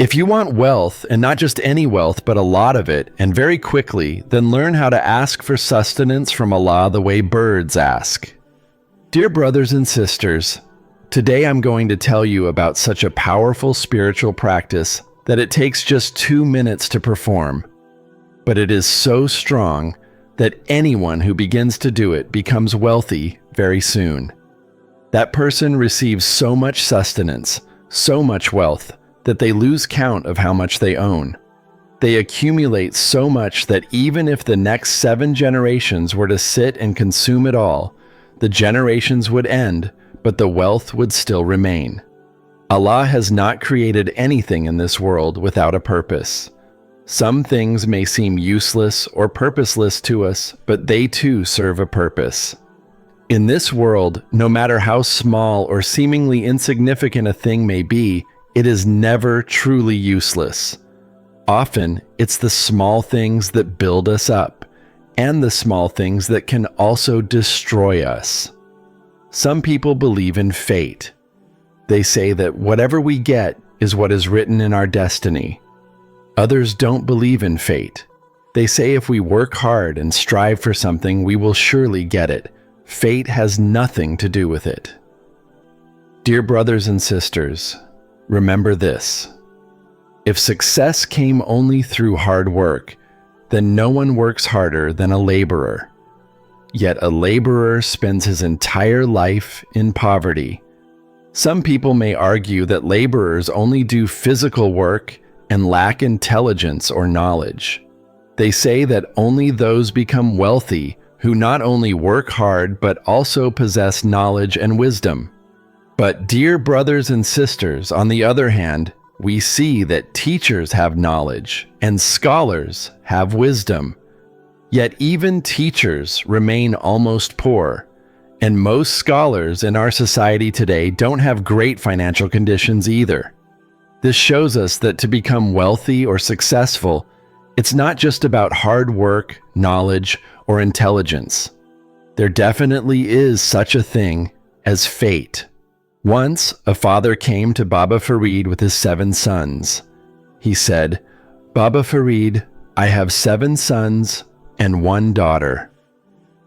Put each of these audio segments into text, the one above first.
If you want wealth, and not just any wealth, but a lot of it, and very quickly, then learn how to ask for sustenance from Allah the way birds ask. Dear brothers and sisters, today I'm going to tell you about such a powerful spiritual practice that it takes just 2 minutes to perform. But it is so strong that anyone who begins to do it becomes wealthy very soon. That person receives so much sustenance, so much wealth, that they lose count of how much they own. They accumulate so much that even if the next 7 generations were to sit and consume it all, the generations would end, but the wealth would still remain. Allah has not created anything in this world without a purpose. Some things may seem useless or purposeless to us, but they too serve a purpose. In this world, no matter how small or seemingly insignificant a thing may be, it is never truly useless. Often, it's the small things that build us up, and the small things that can also destroy us. Some people believe in fate. They say that whatever we get is what is written in our destiny. Others don't believe in fate. They say if we work hard and strive for something, we will surely get it. Fate has nothing to do with it. Dear brothers and sisters, remember this. If success came only through hard work, then no one works harder than a laborer. Yet a laborer spends his entire life in poverty. Some people may argue that laborers only do physical work and lack intelligence or knowledge. They say that only those become wealthy who not only work hard but also possess knowledge and wisdom. But dear brothers and sisters, on the other hand, we see that teachers have knowledge and scholars have wisdom. Yet even teachers remain almost poor, and most scholars in our society today don't have great financial conditions either. This shows us that to become wealthy or successful, it's not just about hard work, knowledge, or intelligence. There definitely is such a thing as fate. Once, a father came to Baba Farid with his 7 sons. He said, "Baba Farid, I have 7 sons and 1 daughter.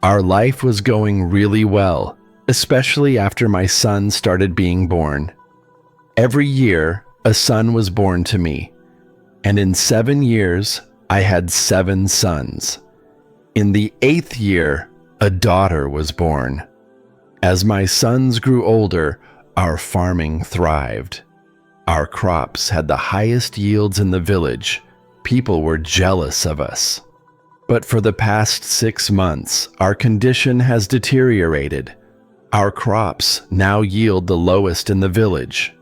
Our life was going really well, especially after my son started being born. Every year, a son was born to me, and in 7 years, I had 7 sons. In the 8th year, a daughter was born. As my sons grew older, our farming thrived. Our crops had the highest yields in the village. People were jealous of us. But for the past 6 months, our condition has deteriorated. Our crops now yield the lowest in the village.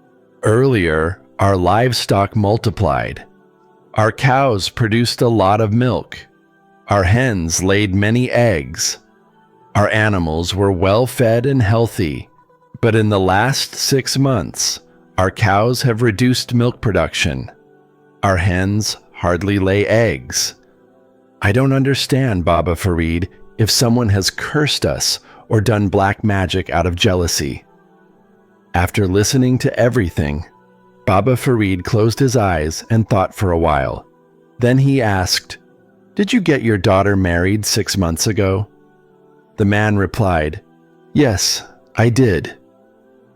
Earlier, our livestock multiplied. Our cows produced a lot of milk. Our hens laid many eggs. Our animals were well fed and healthy. But in the last 6 months, our cows have reduced milk production. Our hens hardly lay eggs. I don't understand, Baba Farid, if someone has cursed us or done black magic out of jealousy." After listening to everything, Baba Farid closed his eyes and thought for a while. Then he asked, "Did you get your daughter married 6 months ago?" The man replied, "Yes, I did."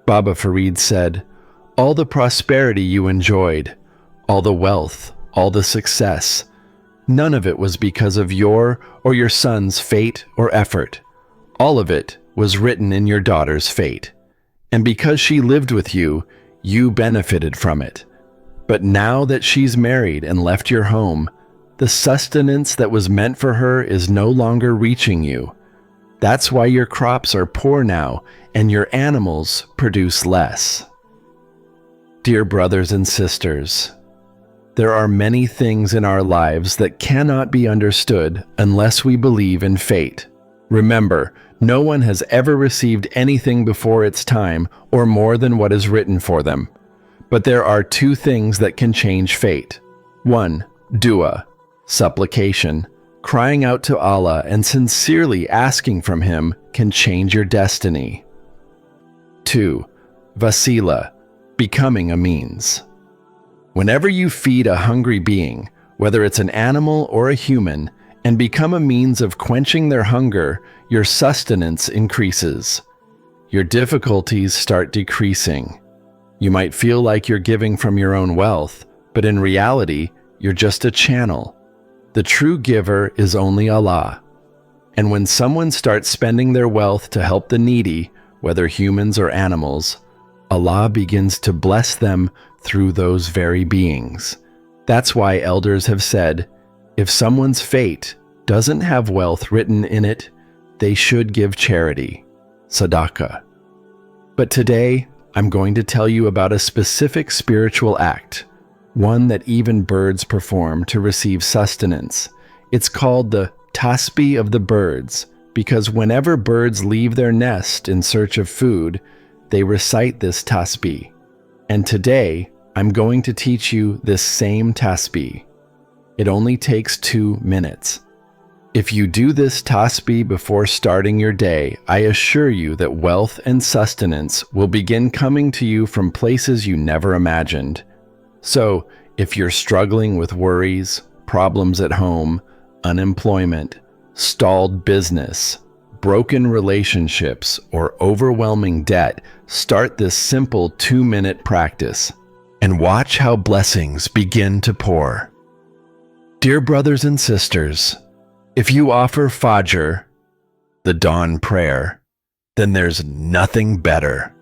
Baba Farid said, "All the prosperity you enjoyed, all the wealth, all the success, none of it was because of your or your son's fate or effort. All of it was written in your daughter's fate. And because she lived with you, you benefited from it. But now that she's married and left your home, the sustenance that was meant for her is no longer reaching you. That's why your crops are poor now and your animals produce less." Dear brothers and sisters, there are many things in our lives that cannot be understood unless we believe in fate. Remember, no one has ever received anything before its time or more than what is written for them. But there are 2 things that can change fate. 1. Dua, supplication. Crying out to Allah and sincerely asking from Him can change your destiny. 2. Wasila, becoming a means. Whenever you feed a hungry being, whether it's an animal or a human, and become a means of quenching their hunger, your sustenance increases. Your difficulties start decreasing. You might feel like you're giving from your own wealth, but in reality, you're just a channel. The true giver is only Allah. And when someone starts spending their wealth to help the needy, whether humans or animals, Allah begins to bless them through those very beings. That's why elders have said, if someone's fate doesn't have wealth written in it, they should give charity, sadaqah. But today, I'm going to tell you about a specific spiritual act, one that even birds perform to receive sustenance. It's called the tasbih of the birds, because whenever birds leave their nest in search of food, they recite this tasbih. And today, I'm going to teach you this same tasbih. It only takes 2 minutes. If you do this tasbih before starting your day, I assure you that wealth and sustenance will begin coming to you from places you never imagined. So, if you're struggling with worries, problems at home, unemployment, stalled business, broken relationships, or overwhelming debt, start this simple 2-minute practice and watch how blessings begin to pour. Dear brothers and sisters, if you offer Fajr, the dawn prayer, then there's nothing better.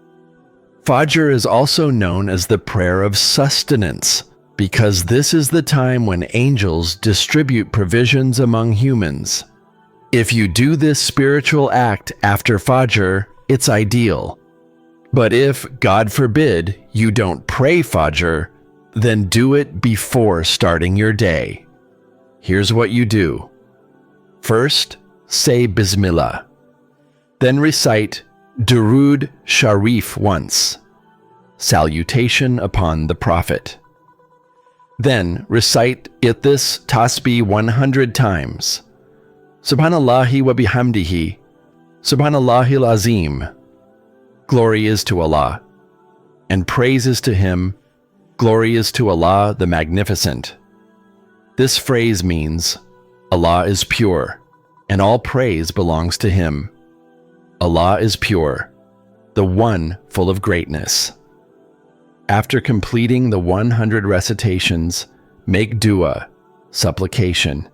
Fajr is also known as the prayer of sustenance, because this is the time when angels distribute provisions among humans. If you do this spiritual act after Fajr, it's ideal. But if, God forbid, you don't pray Fajr, then do it before starting your day. Here's what you do. First, say Bismillah. Then recite Durood Sharif once, salutation upon the Prophet. Then recite this tasbih 100 times. Subhan Allahi wa bihamdihi, Subhan Allahil Azeem. Glory is to Allah, and praise is to Him. Glory is to Allah the Magnificent. This phrase means, Allah is pure, and all praise belongs to Him. Allah is pure, the one full of greatness. After completing the 100 recitations, make dua, supplication.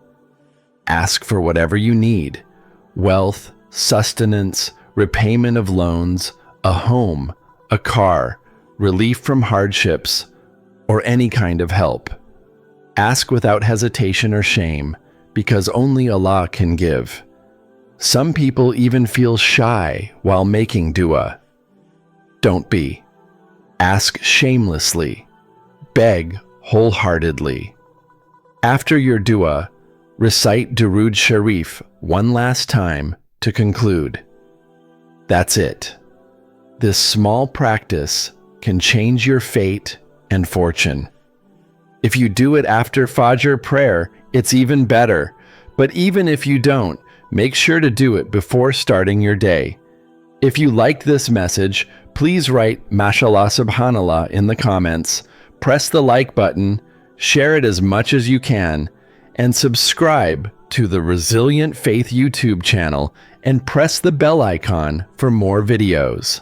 Ask for whatever you need: wealth, sustenance, repayment of loans, a home, a car, relief from hardships, or any kind of help. Ask without hesitation or shame, because only Allah can give. Some people even feel shy while making dua. Don't be. Ask shamelessly. Beg wholeheartedly. After your dua, recite Durood Sharif one last time to conclude. That's it. This small practice can change your fate and fortune. If you do it after Fajr prayer, it's even better. But even if you don't, make sure to do it before starting your day. If you liked this message, please write Mashallah Subhanallah in the comments, press the like button, share it as much as you can, and subscribe to the Resilient Faith YouTube channel and press the bell icon for more videos.